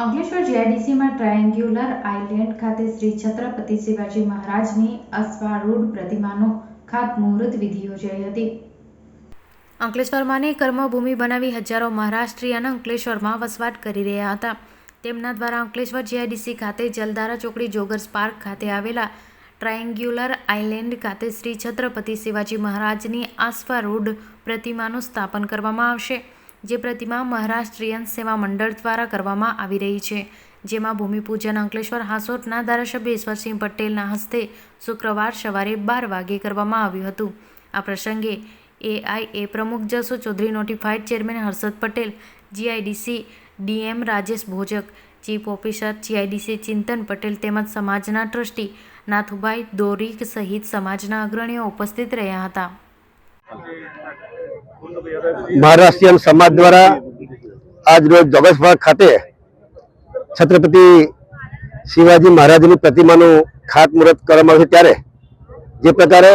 Ankleshwar જીઆઈડીસીમાં triangular island ખાતે શ્રી છત્રપતિ શિવાજી મહારાજની અશ્વારૂઢ પ્રતિમાનું ખાતમુહૂર્ત વિધિ યોજાઈ હતી। અંકલેશ્વરમાંની કર્મભૂમિ બનાવી હજારો મહારાષ્ટ્રીયન અંકલેશ્વરમાં વસવાટ કરી રહ્યા હતા। તેમના દ્વારા અંકલેશ્વર જીઆઈડીસી ખાતે જલધારા ચોકડી જોગર્સ પાર્ક ખાતે આવેલા ટ્રાયેન્ગ્યુલર આઇલેન્ડ ખાતે શ્રી છત્રપતિ શિવાજી મહારાજની અશ્વારૂઢ પ્રતિમાનું સ્થાપન કરવામાં આવશે, જે પ્રતિમા મહારાષ્ટ્રીયન સેવા મંડળ દ્વારા કરવામાં આવી રહી છે, જેમાં ભૂમિપૂજન અંકલેશ્વર હાંસોટના ધારાસભ્ય ઈશ્વરસિંહ પટેલના હસ્તે શુક્રવાર સવારે 12 વાગે કરવામાં આવ્યું હતું। આ પ્રસંગે એઆઈએ પ્રમુખ Jasu Chaudhari, notified chairman Harshad Patel, GIDC DM Rajesh Bhojak, chief officer GIDC Chintan Patel તેમજ સમાજના ટ્રસ્ટી નાથુભાઈ દોરીક સહિત સમાજના અગ્રણીઓ ઉપસ્થિત રહ્યા હતા। महाराष्ट्रियन समाज द्वारा आज रोज जोगर्स पार्क खाते छत्रपति शिवाजी महाराज प्रतिमा खातमुहूर्त करवामां आव्युं त्यारे जे प्रकारे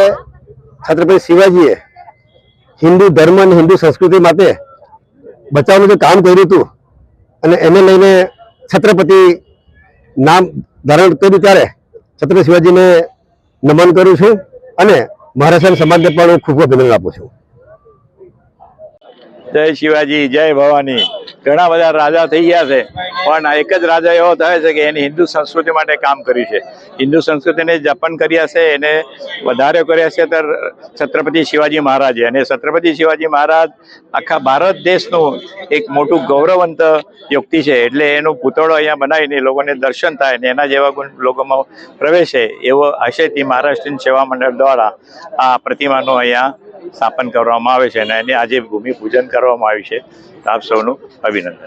छत्रपति शिवाजीए हिंदू धर्म और हिंदू संस्कृति माटे बचावનું જે કામ કર્યું હતું અને એને લઈને છત્રપતિ નામ ધારણ કર્યું ત્યારે છત્રપતિ શિવાજીને નમન કરું છું અને મહારાષ્ટ્ર સમાજને પણ હું ખૂબ અભિનંદન આપું છું। जय शिवाजी, जय भवानी। घણા બધા રાજા થઈ ગયા છે, પણ એક જ રાજા એવો થયો છે કે એની હિન્દુ સંસ્કૃતિ માટે કામ કર્યું છે, હિન્દુ સંસ્કૃતિને જપન કર્યા છે, એને વધારે કર્યા છે તો છત્રપતિ શિવાજી મહારાજે। અને છત્રપતિ શિવાજી મહારાજ આખા ભારત દેશનું એક મોટું ગૌરવવંત વ્યક્તિ છે, એટલે એનું પૂતળો અહીંયા બનાવીને લોકોને દર્શન થાય ને એના જેવા ગુણ લોકોમાં પ્રવેશે એવો આશયથી મહારાષ્ટ્રીયન સેવા મંડળ દ્વારા આ પ્રતિમાનું અહીંયા સ્થાપન કરવામાં આવે છે અને એને આજે ભૂમિ પૂજન કરવામાં આવ્યું છે। આપ સૌનું અભિનંદન।